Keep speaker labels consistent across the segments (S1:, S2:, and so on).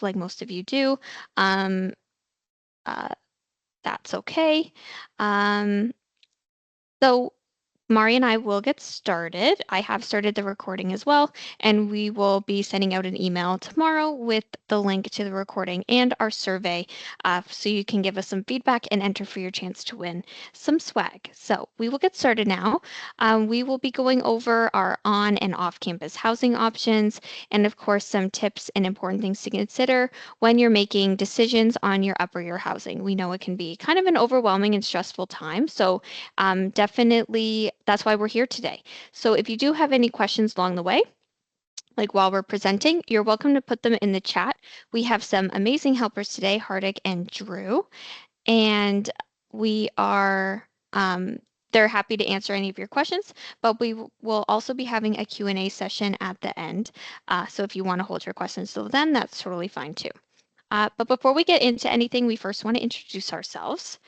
S1: like most of you do. Um, that's okay. Um, so Mari and I will get started. I have started the recording as well, and we will be sending out an email tomorrow with the link to the recording and our survey, so you can give us some feedback and enter for your chance to win some swag. So we will get started now. We will be going over our on and off campus housing options, and of course, some tips and important things to consider when you're making decisions on your upper year housing. We know it can be kind of an overwhelming and stressful time, so definitely, that's why we're here today. So if you do have any questions along the way, like while we're presenting, you're welcome to put them in the chat. We have some amazing helpers today, Hardik and Drew, and we are they're happy to answer any of your questions, but we will also be having a Q&A session at the end. So if you want to hold your questions till then, that's totally fine too. But before we get into anything, we first want to introduce ourselves.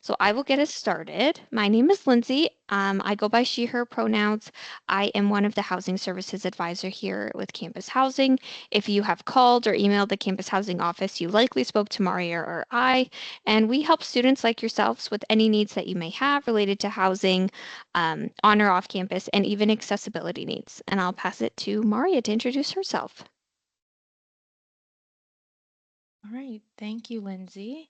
S1: So I will get us started. My name is Lindsay. I go by she, her pronouns. I am one of the housing services advisor here with Campus Housing. If you have called or emailed the Campus Housing office, you likely spoke to Maria or I, and we help students like yourselves with any needs that you may have related to housing, on or off campus, and even accessibility needs. And I'll pass it to Maria to introduce herself.
S2: All right, thank you, Lindsay.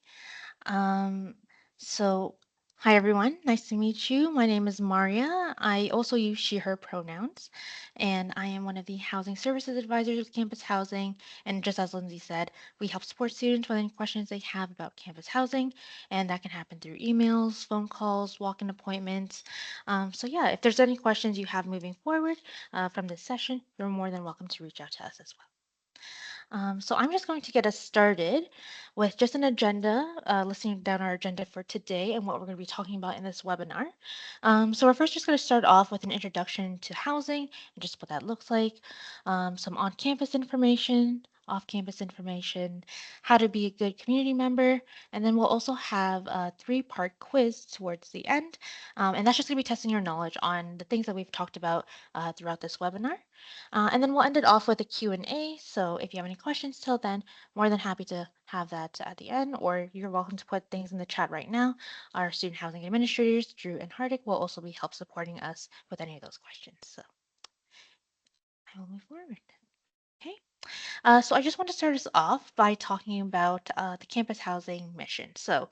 S2: Um, so, Hi everyone, nice to meet you. My name is Maria. I also use she, her pronouns, and I am one of the housing services advisors with Campus Housing. And just as Lindsay said, we help support students with any questions they have about campus housing, and that can happen through emails, phone calls, walk-in appointments. So yeah, if there's any questions you have moving forward from this session, you're more than welcome to reach out to us as well. So I'm just going to get us started with just an agenda, listing down our agenda for today and what we're going to be talking about in this webinar. So we're first just going to start off with an introduction to housing and just what that looks like, some on-campus information, off-campus information, how to be a good community member, and then we'll also have a three-part quiz towards the end, and that's just going to be testing your knowledge on the things that we've talked about throughout this webinar. And then we'll end it off with a Q&A. So if you have any questions till then, more than happy to have that at the end, or you're welcome to put things in the chat right now. Our student housing administrators, Drew and Hardik, will also be help supporting us with any of those questions. So I will move forward. Okay. So I just want to start us off by talking about the campus housing mission. So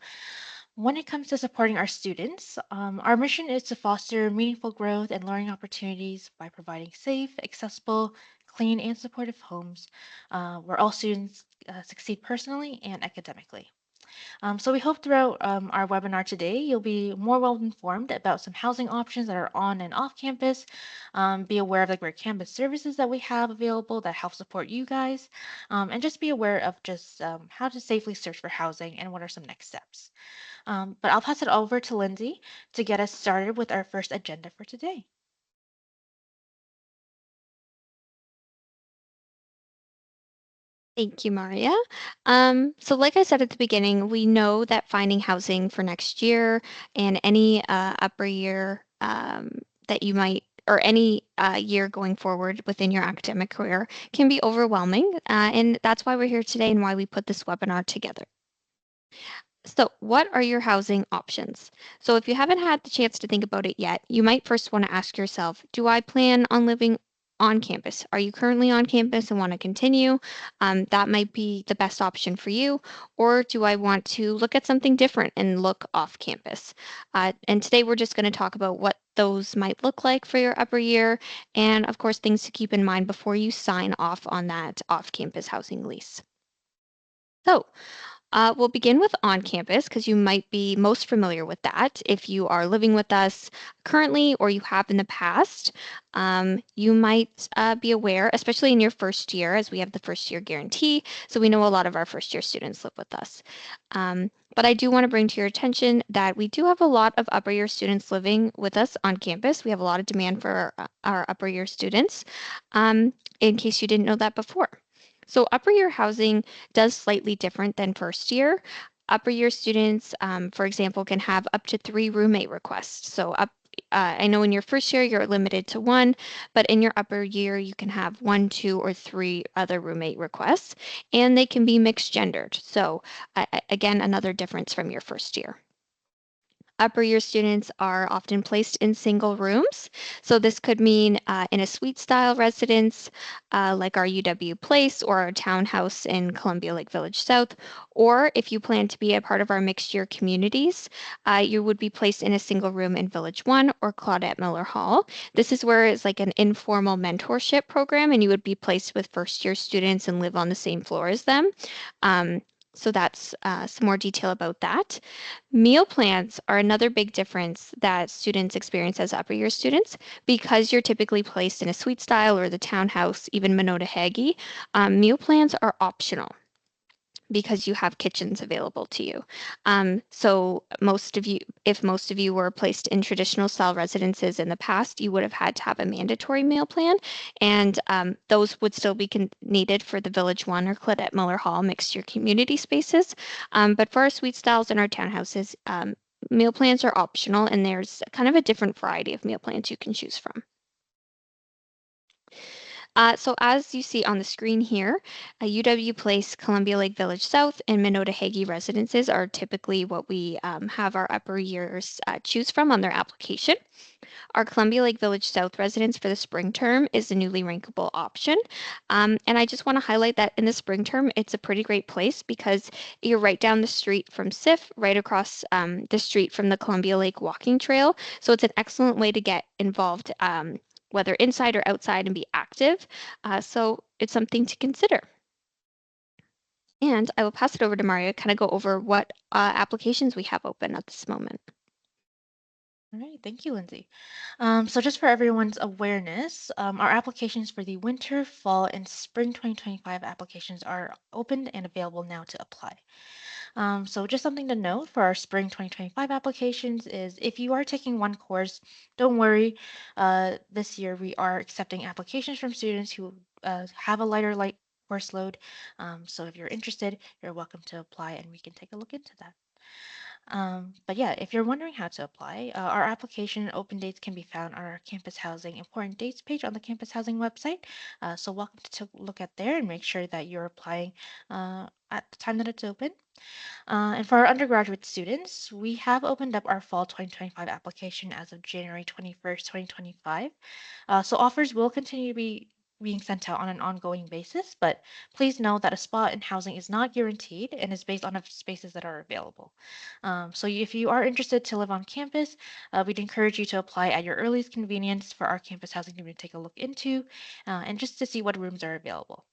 S2: when it comes to supporting our students, our mission is to foster meaningful growth and learning opportunities by providing safe, accessible, clean, and supportive homes where all students succeed personally and academically. So we hope throughout our webinar today, you'll be more well informed about some housing options that are on and off campus. Be aware of the great campus services that we have available that help support you guys, and just be aware of just how to safely search for housing and what are some next steps. But I'll pass it over to Lindsay to get us started with our first agenda for today.
S1: Thank you, Maria. So like I said at the beginning, we know that finding housing for next year and any upper year that you might, or any year going forward within your academic career can be overwhelming. And that's why we're here today and why we put this webinar together. So, what are your housing options? So, if you haven't had the chance to think about it yet, you might first want to ask yourself, do I plan on living on campus? Are you currently on campus and want to continue? That might be the best option for you. Or do I want to look at something different and look off campus? And today we're just going to talk about what those might look like for your upper year, and of course, things to keep in mind before you sign off on that off campus housing lease. So, we'll begin with on campus because you might be most familiar with that. If you are living with us currently or you have in the past, you might be aware, especially in your first year, as we have the first year guarantee. So we know a lot of our first year students live with us. But I do want to bring to your attention that we do have a lot of upper year students living with us on campus. We have a lot of demand for our upper year students, in case you didn't know that before. So upper year housing does slightly different than first year. Upper year students, for example, can have up to 3 roommate requests. So I know in your first year you're limited to one, but in your upper year you can have one, two, or three other roommate requests, and they can be mixed gendered. So again, another difference from your first year. Upper year students are often placed in single rooms. So this could mean in a suite style residence like our UW Place or our townhouse in Columbia Lake Village South. Or if you plan to be a part of our mixed year communities, you would be placed in a single room in Village One or Claudette Miller Hall. This is where it's like an informal mentorship program, and you would be placed with first year students and live on the same floor as them. Um, so that's some more detail about that. Meal plans are another big difference that students experience as upper year students because you're typically placed in a suite style or the townhouse, even Monotahegi. Meal plans are optional because you have kitchens available to you. So most of you, if most of you were placed in traditional style residences in the past, you would have had to have a mandatory meal plan, and those would still be needed for the Village One or Claudette Miller Hall mixed year community spaces. But for our suite styles and our townhouses, meal plans are optional, and there's kind of a different variety of meal plans you can choose from. So as you see on the screen here, UW Place, Columbia Lake Village South, and Monotahegi residences are typically what we have our upper years choose from on their application. Our Columbia Lake Village South residence for the spring term is the newly rankable option. And I just want to highlight that in the spring term, it's a pretty great place because you're right down the street from SIF, right across the street from the Columbia Lake Walking Trail. So it's an excellent way to get involved, whether inside or outside, and be active. So it's something to consider. And I will pass it over to Mario to kind of go over what applications we have open at this moment.
S2: All right, thank you, Lindsay. So just for everyone's awareness, our applications for the winter, fall, and spring 2025 applications are open and available now to apply. So just something to note for our spring 2025 applications is if you are taking one course, don't worry. This year we are accepting applications from students who have a light course load. So if you're interested, you're welcome to apply and we can take a look into that. But yeah, if you're wondering how to apply, our application and open dates can be found on our campus housing important dates page on the campus housing website. So welcome to look at there and make sure that you're applying at the time that it's open. And for our undergraduate students, we have opened up our fall 2025 application as of January 21st, 2025. So offers will continue to be being sent out on an ongoing basis, but please know that a spot in housing is not guaranteed and is based on the spaces that are available. So if you are interested to live on campus, we'd encourage you to apply at your earliest convenience for our campus housing team to take a look into and just to see what rooms are available.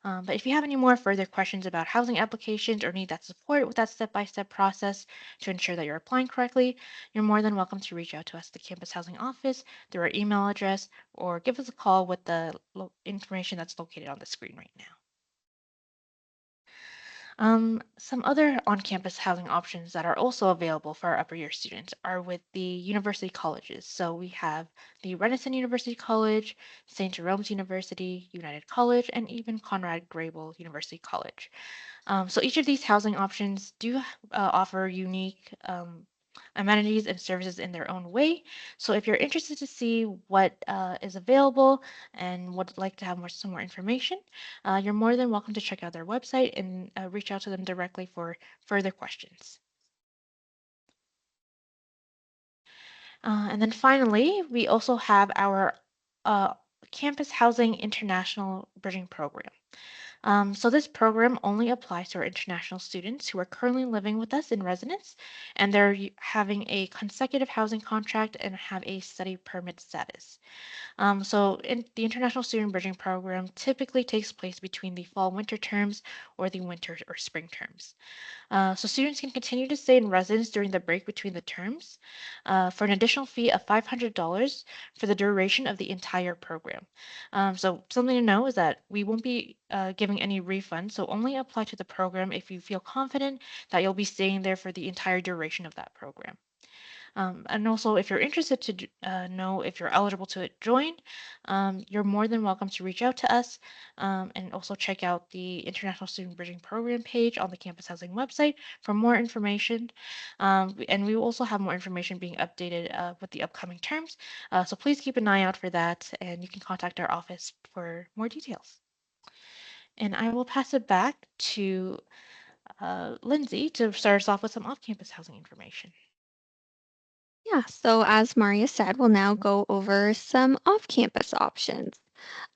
S2: But if you have any more further questions about housing applications or need that support with that step-by-step process to ensure that you're applying correctly, you're more than welcome to reach out to us, the campus housing office, through our email address, or give us a call with the information that's located on the screen right now. Some other on-campus housing options that are also available for our upper year students are with the university colleges. So we have the Renison University College, St. Jerome's University, United College, and even Conrad Grebel University College. So each of these housing options do offer unique amenities and services in their own way. So if you're interested to see what is available and would like to have some more information, you're more than welcome to check out their website and reach out to them directly for further questions. And then finally, we also have our uh, Campus Housing International Bridging Program. So this program only applies to our international students who are currently living with us in residence, and they're having a consecutive housing contract and have a study permit status. The International Student Bridging Program typically takes place between the fall-winter terms or the winter or spring terms. So students can continue to stay in residence during the break between the terms for an additional fee of $500 for the duration of the entire program. So something to know is that we won't be giving any refunds, so only apply to the program if you feel confident that you'll be staying there for the entire duration of that program. And also, if you're interested to know if you're eligible to join, you're more than welcome to reach out to us, and also check out the International Student Bridging Program page on the Campus Housing website for more information. And we will also have more information being updated with the upcoming terms. So please keep an eye out for that, and you can contact our office for more details. And I will pass it back to Lindsay to start us off with some off-campus housing information.
S1: Yeah, so as Maria said, we'll now go over some off-campus options.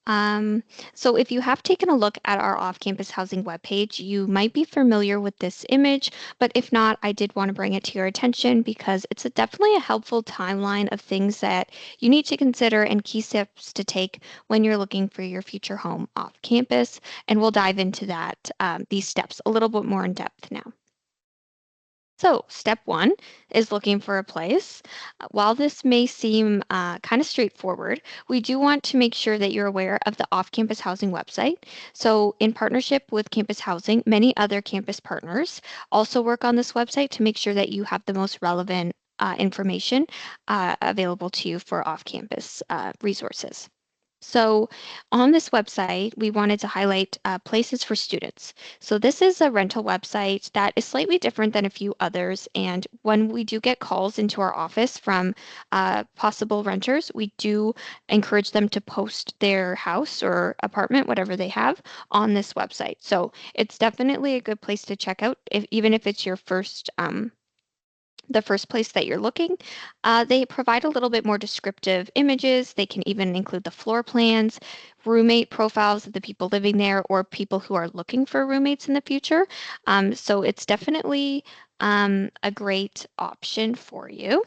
S1: Um, so if you have taken a look at our off-campus housing webpage, you might be familiar with this image, but if not, I did want to bring it to your attention because it's definitely a helpful timeline of things that you need to consider and key steps to take when you're looking for your future home off campus. And we'll dive into that, these steps a little bit more in depth now. So, step one is looking for a place. While this may seem kind of straightforward, we do want to make sure that you're aware of the off campus housing website. So, in partnership with Campus Housing, many other campus partners also work on this website to make sure that you have the most relevant information available to you for off campus resources. So on this website, we wanted to highlight places for students. So this is a rental website that is slightly different than a few others. And when we do get calls into our office from possible renters, we do encourage them to post their house or apartment, whatever they have, on this website. So it's definitely a good place to check out, even if it's your the first place that you're looking. They provide a little bit more descriptive images. They can even include the floor plans, roommate profiles of the people living there, or people who are looking for roommates in the future. So it's definitely a great option for you.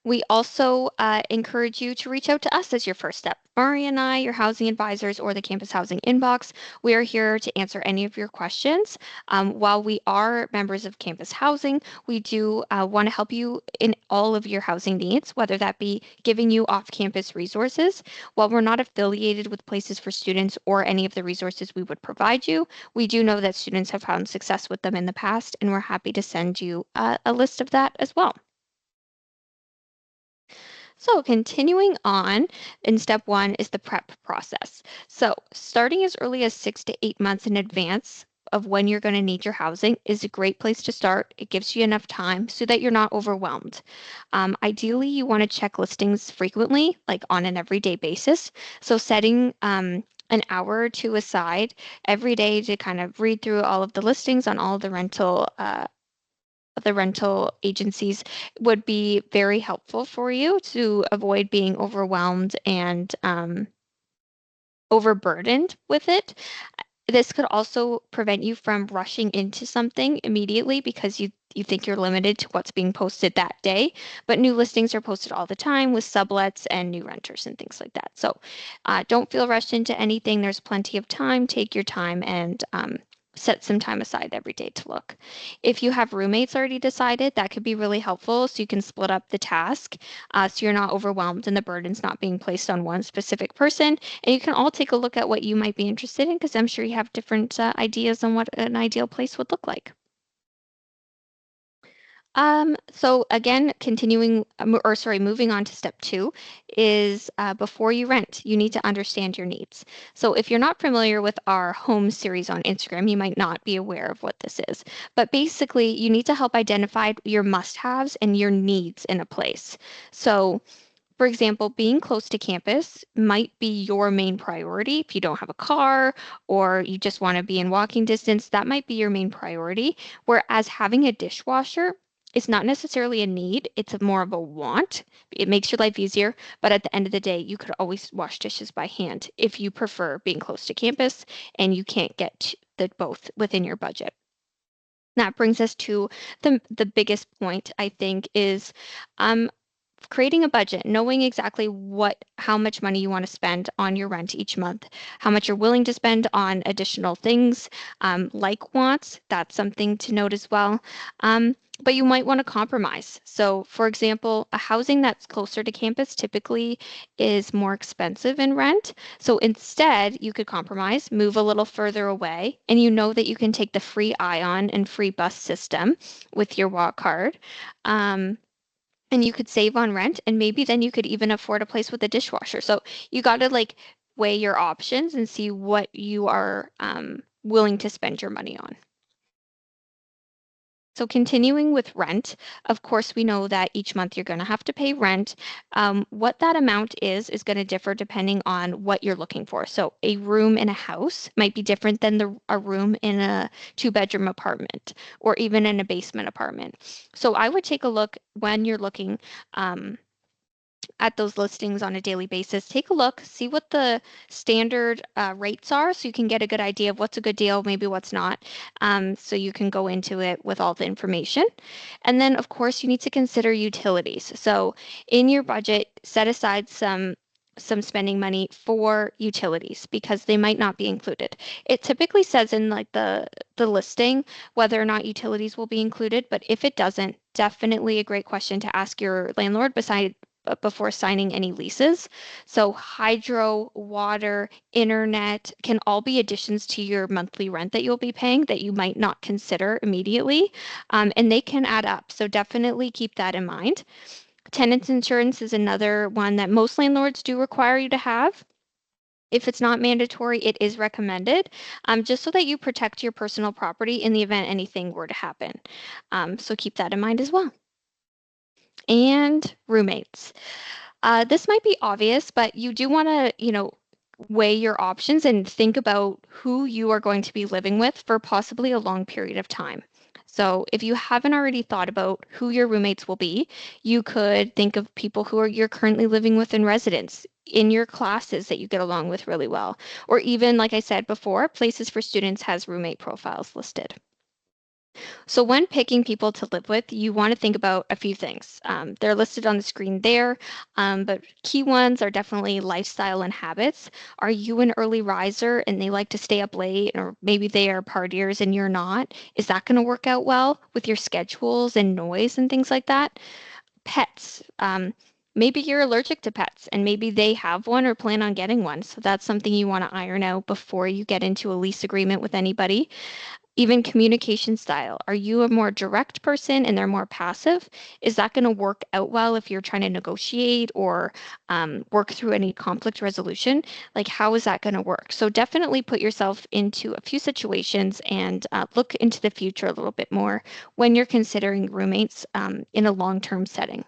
S1: We also encourage you to reach out to us as your first step. Mari and I, your housing advisors or the campus housing inbox, we are here to answer any of your questions. While we are members of campus housing, we do want to help you in all of your housing needs, whether that be giving you off-campus resources. While we're not affiliated with Places for Students or any of the resources we would provide you, we do know that students have found success with them in the past, and we're happy to send you a list of that as well. So continuing on in step one is the prep process. So starting as early as 6 to 8 months in advance of when you're going to need your housing is a great place to start. It gives you enough time so that you're not overwhelmed. Ideally, you want to check listings frequently, like on an everyday basis. So setting an hour or two aside every day to kind of read through all of the listings on all of the rental agencies would be very helpful for you to avoid being overwhelmed and overburdened with it. This could also prevent you from rushing into something immediately because you think you're limited to what's being posted that day, but new listings are posted all the time with sublets and new renters and things like that. So don't feel rushed into anything. There's plenty of time. Take your time and set some time aside every day to look. If you have roommates already decided, that could be really helpful so you can split up the task so you're not overwhelmed and the burden's not being placed on one specific person. And you can all take a look at what you might be interested in because I'm sure you have different ideas on what an ideal place would look like. So again, moving on to step two is before you rent, you need to understand your needs. So if you're not familiar with our home series on Instagram, you might not be aware of what this is. But basically, you need to help identify your must-haves and your needs in a place. So for example, being close to campus might be your main priority. If you don't have a car or you just want to be in walking distance, that might be your main priority. Whereas having a dishwasher is not necessarily a need, it's more of a want. It makes your life easier, but at the end of the day, you could always wash dishes by hand if you prefer being close to campus and you can't get the both within your budget. That brings us to the biggest point, I think, is um, creating a budget, knowing exactly how much money you want to spend on your rent each month, how much you're willing to spend on additional things like wants. That's something to note as well. but you might want to compromise. So, for example, a housing that's closer to campus typically is more expensive in rent. So instead, you could compromise, move a little further away, and you know that you can take the free Ion and free bus system with your walk card. Um, and you could save on rent, and maybe then you could even afford a place with a dishwasher. So you got to like weigh your options and see what you are willing to spend your money on. So continuing with rent, of course, we know that each month you're going to have to pay rent. What that amount is going to differ depending on what you're looking for. So a room in a house might be different than a room in a two-bedroom apartment or even in a basement apartment. So I would take a look when you're looking at those listings on a daily basis. Take a look, see what the standard rates are so you can get a good idea of what's a good deal, maybe what's not. So you can go into it with all the information. And then, of course, you need to consider utilities. So in your budget, set aside some spending money for utilities because they might not be included. It typically says in like the listing whether or not utilities will be included, but if it doesn't, definitely a great question to ask your landlord before signing any leases. So hydro, water, internet can all be additions to your monthly rent that you'll be paying that you might not consider immediately, and they can add up. So definitely keep that in mind. Tenants insurance is another one that most landlords do require you to have. If it's not mandatory, it is recommended, just so that you protect your personal property in the event anything were to happen. So keep that in mind as well. And roommates. This might be obvious, but you do want to, weigh your options and think about who you are going to be living with for possibly a long period of time. So if you haven't already thought about who your roommates will be, you could think of people who you're currently living with in residence, in your classes that you get along with really well, or even, like I said before, Places for Students has roommate profiles listed. So when picking people to live with, you want to think about a few things. They're listed on the screen there, but key ones are definitely lifestyle and habits. Are you an early riser and they like to stay up late, or maybe they are partiers and you're not? Is that going to work out well with your schedules and noise and things like that? Pets. Maybe you're allergic to pets and maybe they have one or plan on getting one. So that's something you want to iron out before you get into a lease agreement with anybody. Even communication style. Are you a more direct person and they're more passive? Is that going to work out well if you're trying to negotiate or work through any conflict resolution? Like, how is that going to work? So, definitely put yourself into a few situations and look into the future a little bit more when you're considering roommates in a long term setting.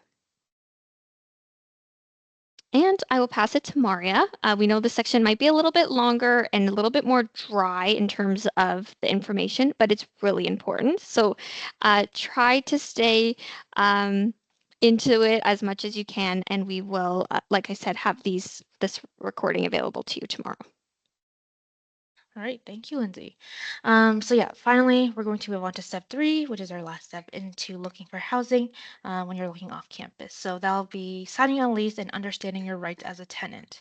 S1: And I will pass it to Maria. We know this section might be a little bit longer and a little bit more dry in terms of the information, but it's really important. So try to stay into it as much as you can, and we will, like I said, have this recording available to you tomorrow.
S2: All right, thank you, Lindsay. So yeah, finally, we're going to move on to step three, which is our last step into looking for housing when you're looking off campus. So that'll be signing a lease and understanding your rights as a tenant.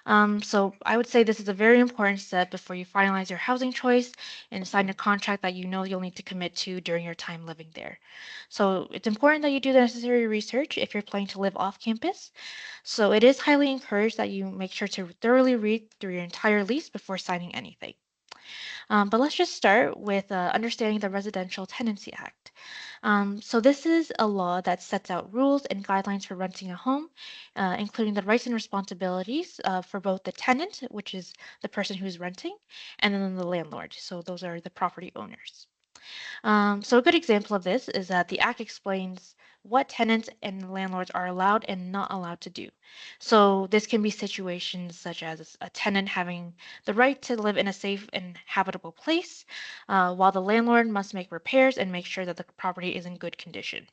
S2: So I would say this is a very important step before you finalize your housing choice and sign a contract that you know you'll need to commit to during your time living there. So it's important that you do the necessary research if you're planning to live off campus. So it is highly encouraged that you make sure to thoroughly read through your entire lease before signing anything. But let's just start with understanding the Residential Tenancy Act. So this is a law that sets out rules and guidelines for renting a home, including the rights and responsibilities for both the tenant, which is the person who's renting, and then the landlord. So those are the property owners. So a good example of this is that the Act explains what tenants and landlords are allowed and not allowed to do. So this can be situations such as a tenant having the right to live in a safe and habitable place, while the landlord must make repairs and make sure that the property is in good condition.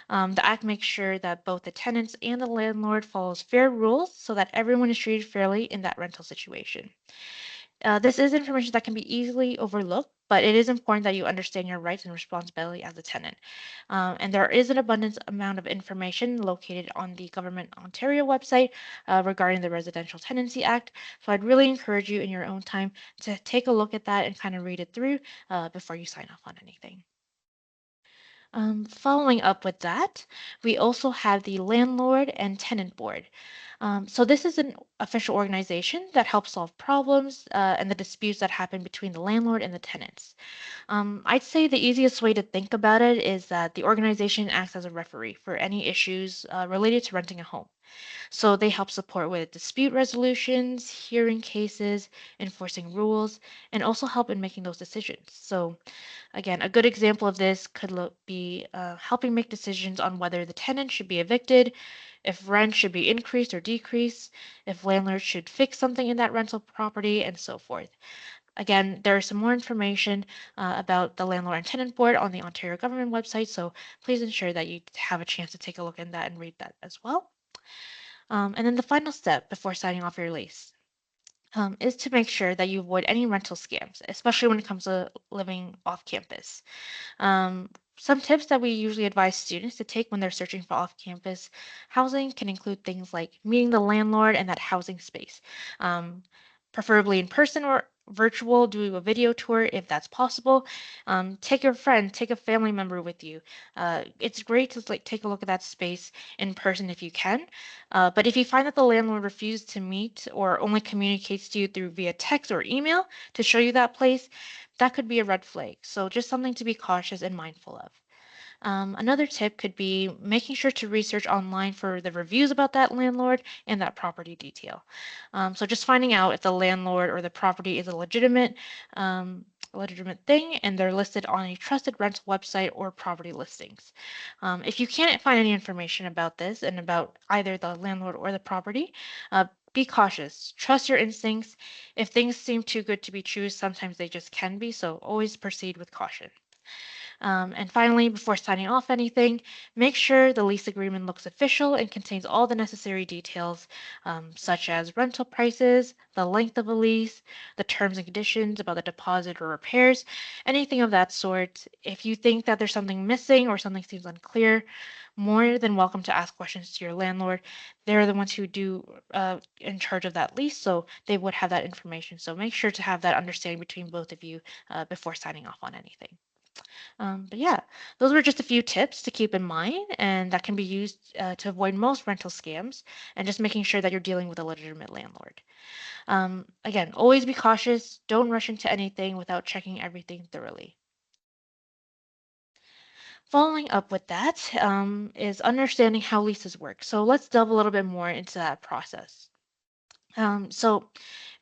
S2: The Act makes sure that both the tenants and the landlord follows fair rules so that everyone is treated fairly in that rental situation. This is information that can be easily overlooked, but it is important that you understand your rights and responsibility as a tenant. And there is an abundance amount of information located on the Government Ontario website regarding the Residential Tenancy Act. So I'd really encourage you in your own time to take a look at that and kind of read it through before you sign off on anything. Following up with that, we also have the Landlord and Tenant Board. So this is an official organization that helps solve problems and the disputes that happen between the landlord and the tenants. I'd say the easiest way to think about it is that the organization acts as a referee for any issues related to renting a home. So they help support with dispute resolutions, hearing cases, enforcing rules, and also help in making those decisions. So again, a good example of this could be helping make decisions on whether the tenant should be evicted, if rent should be increased or decreased, if landlords should fix something in that rental property, and so forth. Again, there is some more information about the Landlord and Tenant Board on the Ontario government website, so please ensure that you have a chance to take a look at that and read that as well. And then the final step before signing off your lease is to make sure that you avoid any rental scams, especially when it comes to living off campus. Um, some tips that we usually advise students to take when they're searching for off campus housing can include things like meeting the landlord and that housing space, um, preferably in person or virtual, do a video tour if that's possible. Take your friend, take a family member with you. It's great to like take a look at that space in person if you can. But if you find that the landlord refuses to meet or only communicates to you through via text or email to show you that place, that could be a red flag. So just something to be cautious and mindful of. Another tip could be making sure to research online for the reviews about that landlord and that property detail. So just finding out if the landlord or the property is a legitimate thing and they're listed on a trusted rental website or property listings. If you can't find any information about this and about either the landlord or the property, be cautious. Trust your instincts. If things seem too good to be true, sometimes they just can be, so always proceed with caution. And finally, before signing off anything, make sure the lease agreement looks official and contains all the necessary details, such as rental prices, the length of a lease, the terms and conditions about the deposit or repairs, anything of that sort. If you think that there's something missing or something seems unclear, more than welcome to ask questions to your landlord. They're the ones who do in charge of that lease, so they would have that information. So make sure to have that understanding between both of you before signing off on anything. But yeah, those were just a few tips to keep in mind and that can be used to avoid most rental scams and just making sure that you're dealing with a legitimate landlord. Again, always be cautious. Don't rush into anything without checking everything thoroughly. Following up with that is understanding how leases work. So let's delve a little bit more into that process. So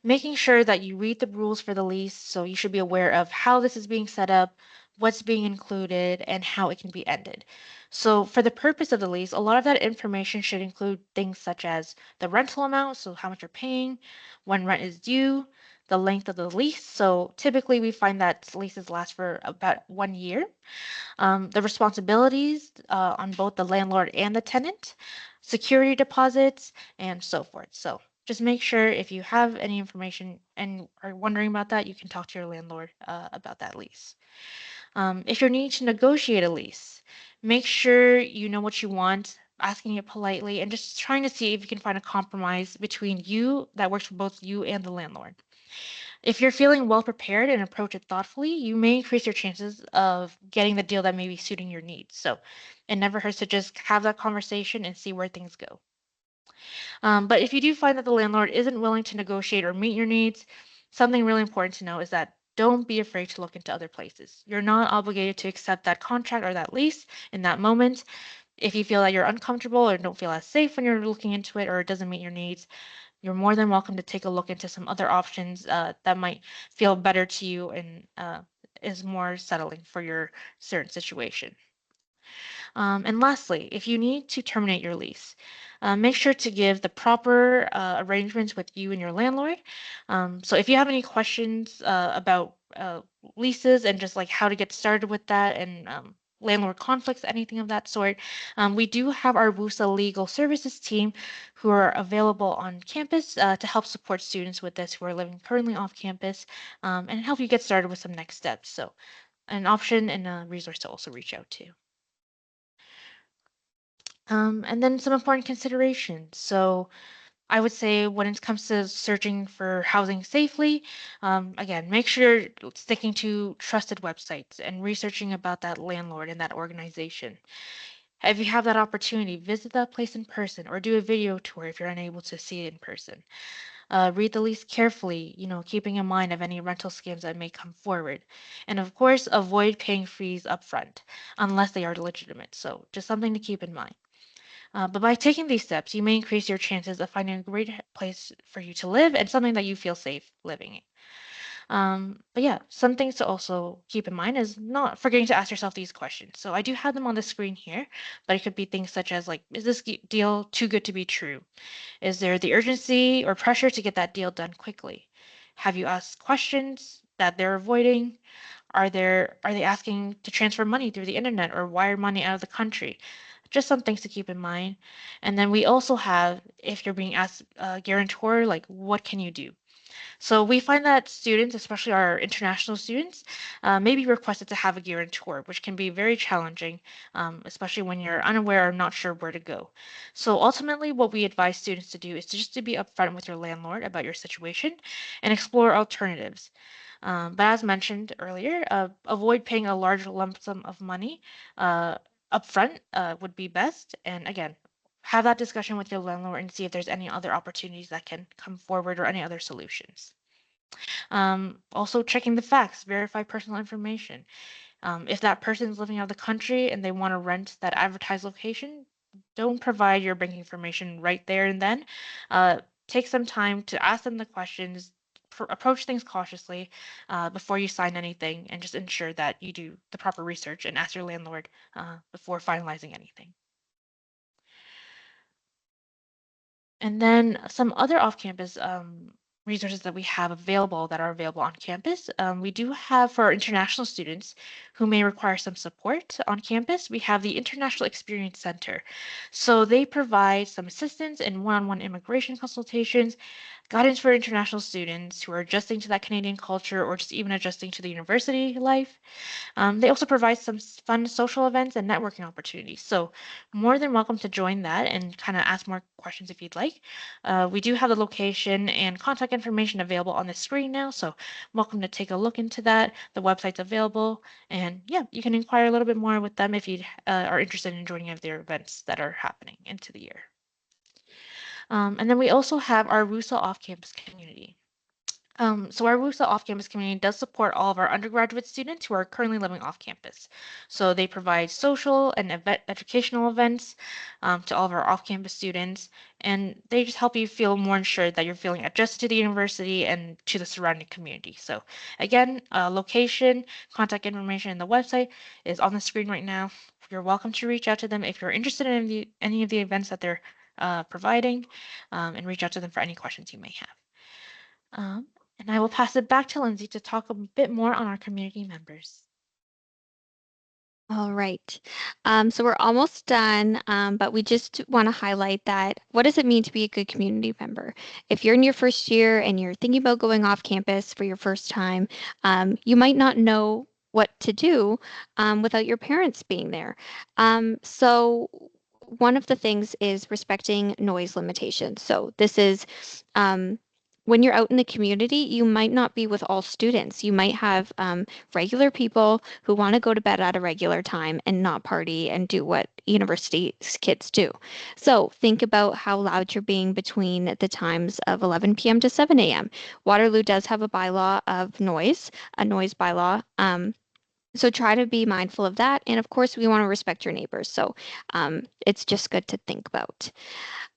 S2: making sure that you read the rules for the lease, so you should be aware of how this is being set up, what's being included, and how it can be ended. So for the purpose of the lease, a lot of that information should include things such as the rental amount, so how much you're paying, when rent is due, the length of the lease. So typically we find that leases last for about 1 year, the responsibilities on both the landlord and the tenant, security deposits, and so forth. So just make sure if you have any information and are wondering about that, you can talk to your landlord about that lease. If you're needing to negotiate a lease, make sure you know what you want, asking it politely, and just trying to see if you can find a compromise between you that works for both you and the landlord. If you're feeling well prepared and approach it thoughtfully, you may increase your chances of getting the deal that may be suiting your needs. So it never hurts to just have that conversation and see where things go. But if you do find that the landlord isn't willing to negotiate or meet your needs, something really important to know is that don't be afraid to look into other places. You're not obligated to accept that contract or that lease in that moment. If you feel that you're uncomfortable or don't feel as safe when you're looking into it or it doesn't meet your needs, you're more than welcome to take a look into some other options that might feel better to you and is more settling for your certain situation. And lastly, if you need to terminate your lease, make sure to give the proper arrangements with you and your landlord. So if you have any questions about leases and just like how to get started with that and landlord conflicts, anything of that sort, we do have our WUSA legal services team who are available on campus to help support students with this who are living currently off campus and help you get started with some next steps. So an option and a resource to also reach out to. And then some important considerations. So I would say when it comes to searching for housing safely, again, make sure you're sticking to trusted websites and researching about that landlord and that organization. If you have that opportunity, visit that place in person or do a video tour if you're unable to see it in person. Read the lease carefully, keeping in mind of any rental scams that may come forward. And of course, avoid paying fees upfront unless they are legitimate. So just something to keep in mind. But by taking these steps, you may increase your chances of finding a great place for you to live and something that you feel safe living in. But yeah, some things to also keep in mind is not forgetting to ask yourself these questions. So I do have them on the screen here, but it could be things such as like, is this deal too good to be true? Is there the urgency or pressure to get that deal done quickly? Have you asked questions that they're avoiding? Are they asking to transfer money through the internet or wire money out of the country? Just some things to keep in mind. And then we also have, if you're being asked a guarantor, like what can you do? So we find that students, especially our international students, may be requested to have a guarantor, which can be very challenging, especially when you're unaware or not sure where to go. So ultimately, what we advise students to do is to just to be upfront with your landlord about your situation and explore alternatives. But as mentioned earlier, avoid paying a large lump sum of money upfront would be best. And again, have that discussion with your landlord and see if there's any other opportunities that can come forward or any other solutions. Also, checking the facts, verify personal information. If that person is living out of the country and they want to rent that advertised location, don't provide your banking information right there and then. Uh, Take some time to ask them the questions, approach things cautiously before you sign anything, and just ensure that you do the proper research and ask your landlord before finalizing anything. And then some other off-campus resources that we have available that are available on campus. We do have for our international students who may require some support on campus, we have the International Experience Center. So they provide some assistance in one-on-one immigration consultations, guidance for international students who are adjusting to that Canadian culture or just even adjusting to the university life. They also provide some fun social events and networking opportunities. So, more than welcome to join that and kind of ask more questions if you'd like. We do have the location and contact information available on the screen now. So, welcome to take a look into that. The website's available. And yeah, you can inquire a little bit more with them if you are interested in joining any of their events that are happening into the year. And then we also have our WUSA off campus community. So our WUSA off-campus community does support all of our undergraduate students who are currently living off campus. So they provide social and educational events to all of our off-campus students, and they just help you feel more ensured that you're feeling adjusted to the university and to the surrounding community. So again, location, contact information, and the website is on the screen right now. You're welcome to reach out to them if you're interested in any of the events that they're providing, and reach out to them for any questions you may have. And I will pass it back to Lindsay to talk a bit more on our community members.
S1: All right. So we're almost done, but we just want to highlight that what does it mean to be a good community member? If you're in your first year and you're thinking about going off campus for your first time, you might not know what to do without your parents being there. So one of the things is respecting noise limitations. So this is when you're out in the community, you might not be with all students. You might have regular people who want to go to bed at a regular time and not party and do what university kids do. So think about how loud you're being between the times of 11 p.m. to 7 a.m. Waterloo does have a bylaw of noise, a noise bylaw. So try to be mindful of that. And of course, we want to respect your neighbors. So it's just good to think about.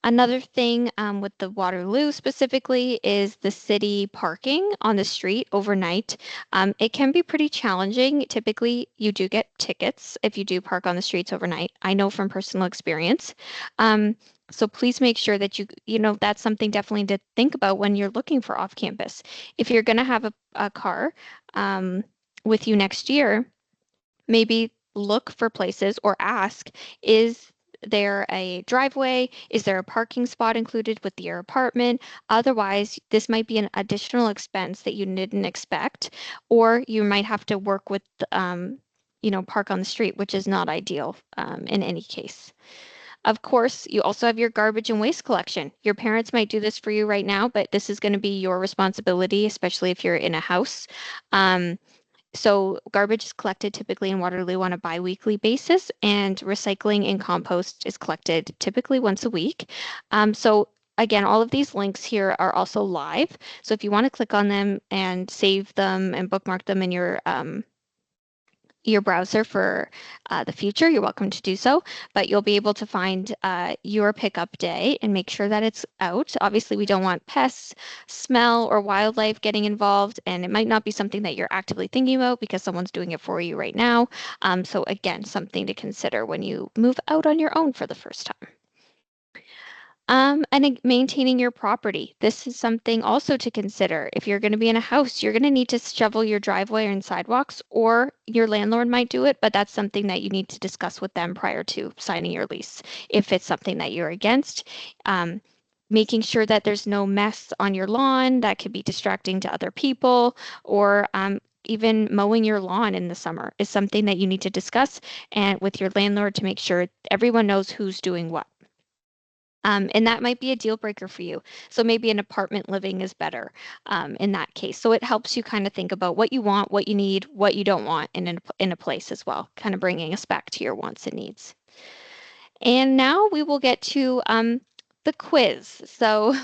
S1: Another thing with the Waterloo specifically is the city parking on the street overnight. It can be pretty challenging. Typically, you do get tickets if you do park on the streets overnight. I know from personal experience. So please make sure that that's something definitely to think about when you're looking for off campus. If you're going to have a car with you next year, maybe look for places or ask, is there a driveway? Is there a parking spot included with your apartment? Otherwise, this might be an additional expense that you didn't expect, or you might have to work with, park on the street, which is not ideal in any case. Of course, you also have your garbage and waste collection. Your parents might do this for you right now, but this is going to be your responsibility, especially if you're in a house. Um, so garbage is collected typically in Waterloo on a biweekly basis, and recycling and compost is collected typically once a week. So again, all of these links here are also live. So if you want to click on them and save them and bookmark them in your browser for the future, you're welcome to do so, but you'll be able to find your pickup day and make sure that it's out. Obviously, we don't want pests, smell, or wildlife getting involved, and it might not be something that you're actively thinking about because someone's doing it for you right now. So again, something to consider when you move out on your own for the first time. Maintaining your property. This is something also to consider. If you're going to be in a house, you're going to need to shovel your driveway and sidewalks, or your landlord might do it, but that's something that you need to discuss with them prior to signing your lease. If it's something that you're against, making sure that there's no mess on your lawn that could be distracting to other people, or even mowing your lawn in the summer is something that you need to discuss and with your landlord to make sure everyone knows who's doing what. And that might be a deal breaker for you. So maybe an apartment living is better in that case. So it helps you kind of think about what you want, what you need, what you don't want in a place as well, kind of bringing us back to your wants and needs. And now we will get to the quiz. So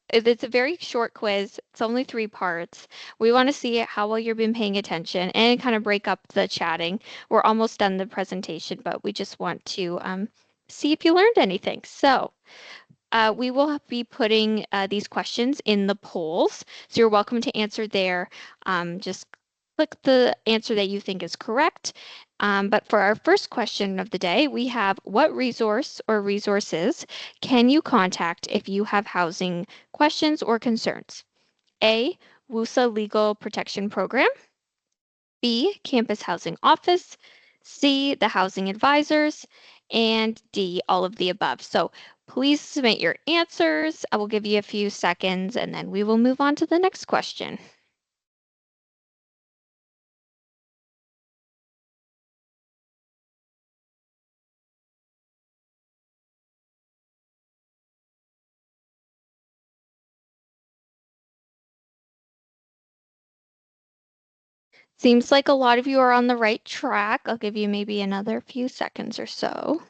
S1: it's a very short quiz. It's only 3 parts. We want to see how well you've been paying attention and kind of break up the chatting. We're almost done the presentation, but we just want to see if you learned anything. So we will be putting these questions in the polls. So you're welcome to answer there. Just click the answer that you think is correct. But for our first question of the day, we have what resource or resources can you contact if you have housing questions or concerns? A, WUSA Legal Protection Program. B, Campus Housing Office. C, the Housing Advisors. And D, all of the above. So please submit your answers. I will give you a few seconds and then we will move on to the next question. Seems like a lot of you are on the right track. I'll give you maybe another few seconds or so.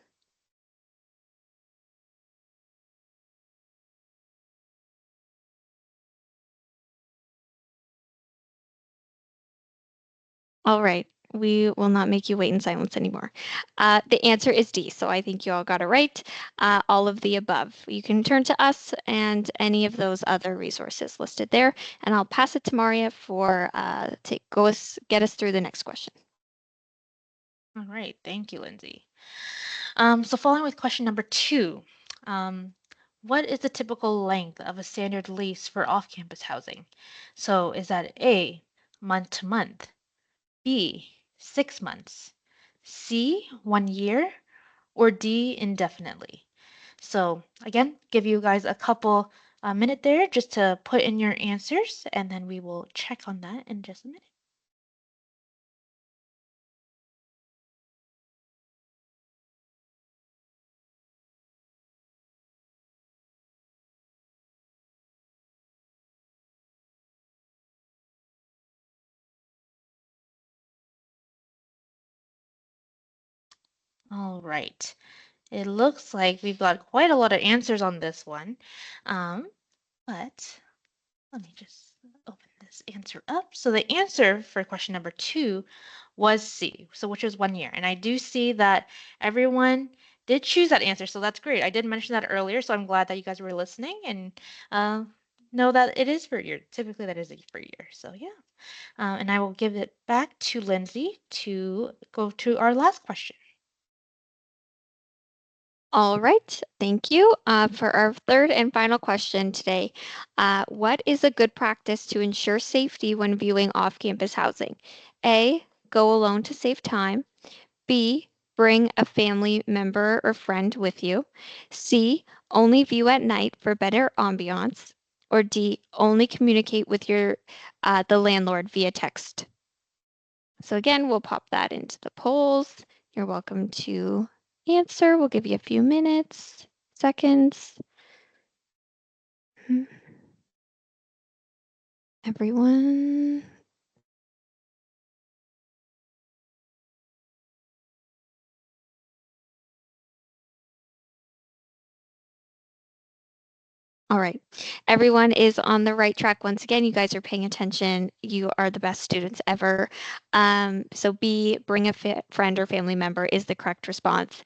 S1: All right. We will not make you wait in silence anymore. The answer is D. So I think you all got it right. All of the above. You can turn to us and any of those other resources listed there. And I'll pass it to Maria for to get us through the next question.
S2: All right, thank you, Lindsay. So following with question number 2, what is the typical length of a standard lease for off-campus housing? So is that A, month to month, B, 6 months, C, 1 year, or D, indefinitely? So again, give you guys a couple minute there just to put in your answers, and then we will check on that in just a minute. All right. It looks like we've got quite a lot of answers on this one. But let me just open this answer up. So the answer for question number 2 was C, so which was 1 year. And I do see that everyone did choose that answer, so that's great. I did mention that earlier, so I'm glad that you guys were listening and know that it is for a year. Typically, that is for a year. So yeah. And I will give it back to Lindsay to go to our last question.
S1: All right, thank you. For our third and final question today, what is a good practice to ensure safety when viewing off-campus housing? A, go alone to save time. B, bring a family member or friend with you. C, only view at night for better ambiance. Or D, only communicate with the landlord via text. So again, we'll pop that into the polls. You're welcome to answer. We'll give you a few minutes, seconds. Everyone. All right. Everyone is on the right track. Once again, you guys are paying attention. You are the best students ever. So B, bring a friend or family member is the correct response.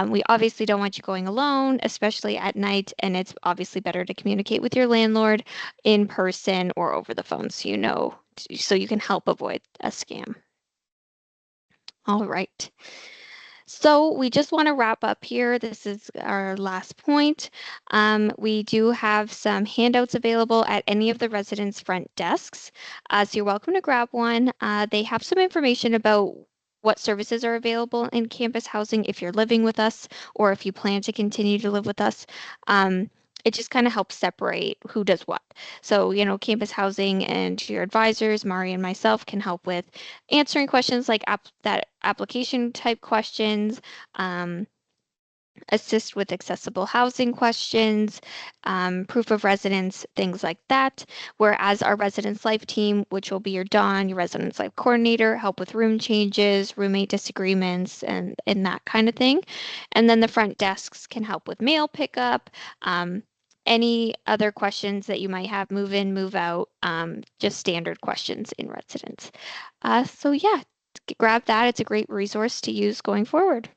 S1: We obviously don't want you going alone, especially at night, and it's obviously better to communicate with your landlord in person or over the phone so you know, so you can help avoid a scam. All right. So we just want to wrap up here. This is our last point. We do have some handouts available at any of the residents' front desks. So you're welcome to grab one. They have some information about what services are available in campus housing if you're living with us or if you plan to continue to live with us. It just kind of helps separate who does what. So, campus housing and your advisors, Mari and myself, can help with answering questions like that application type questions, um, assist with accessible housing questions, proof of residence, things like that. Whereas our residence life team, which will be your Dawn, your residence life coordinator, help with room changes, roommate disagreements, and that kind of thing. And then the front desks can help with mail pickup. Any other questions that you might have, move in, move out, just standard questions in residence. So yeah, grab that. It's a great resource to use going forward.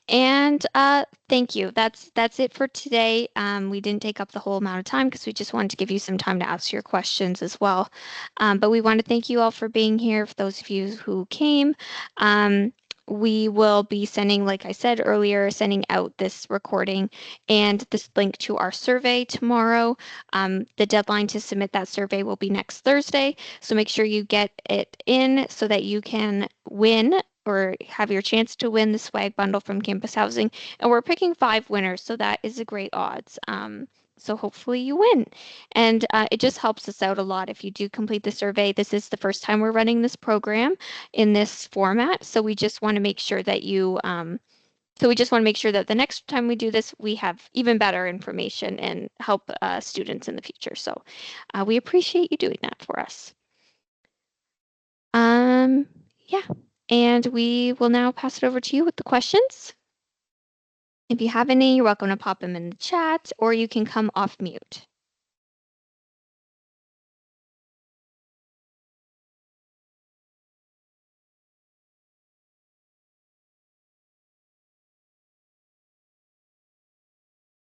S1: And thank you. That's it for today. We didn't take up the whole amount of time because we just wanted to give you some time to ask your questions as well. But we want to thank you all for being here. For those of you who came, we will be sending, like I said earlier, sending out this recording and this link to our survey tomorrow. The deadline to submit that survey will be next Thursday. So make sure you get it in so that you can win or have your chance to win the swag bundle from Campus Housing. And we're picking 5 winners, so that is a great odds. So hopefully you win. And it just helps us out a lot if you do complete the survey. This is the first time we're running this program in this format, so we just want to make sure that the next time we do this, we have even better information and help students in the future. So we appreciate you doing that for us. Yeah, and we will now pass it over to you with the questions. If you have any, you're welcome to pop them in the chat or you can come off mute.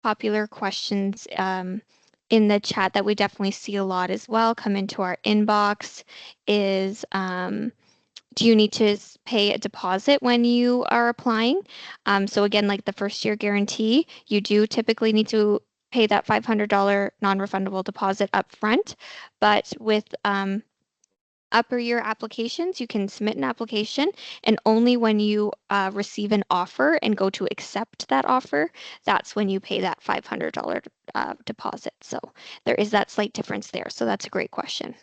S1: Popular questions in the chat that we definitely see a lot as well come into our inbox is do you need to pay a deposit when you are applying? So again, like the first year guarantee, you do typically need to pay that $500 non-refundable deposit up front. But with upper year applications, you can submit an application, and only when you receive an offer and go to accept that offer, that's when you pay that $500 deposit. So there is that slight difference there. So that's a great question.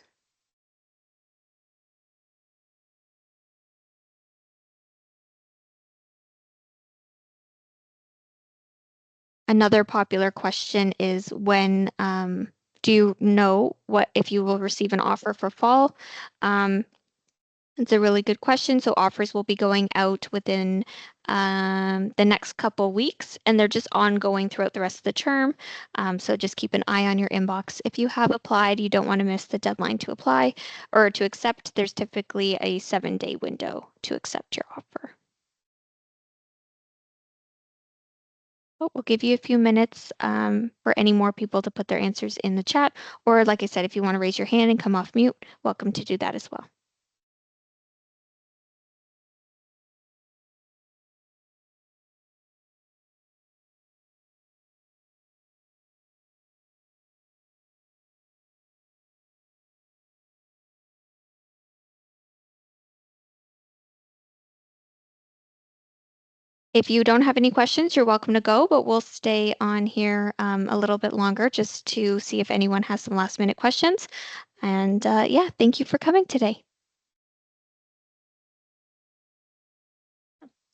S1: Another popular question is when do you know what if you will receive an offer for fall? It's a really good question. So offers will be going out within the next couple weeks, and they're just ongoing throughout the rest of the term. So just keep an eye on your inbox. If you have applied, you don't want to miss the deadline to apply or to accept. There's typically a 7-day window to accept your offer. Oh, we'll give you a few minutes for any more people to put their answers in the chat. Or like I said, if you want to raise your hand and come off mute, welcome to do that as well. If you don't have any questions, you're welcome to go, but we'll stay on here a little bit longer just to see if anyone has some last minute questions. And yeah, thank you for coming today.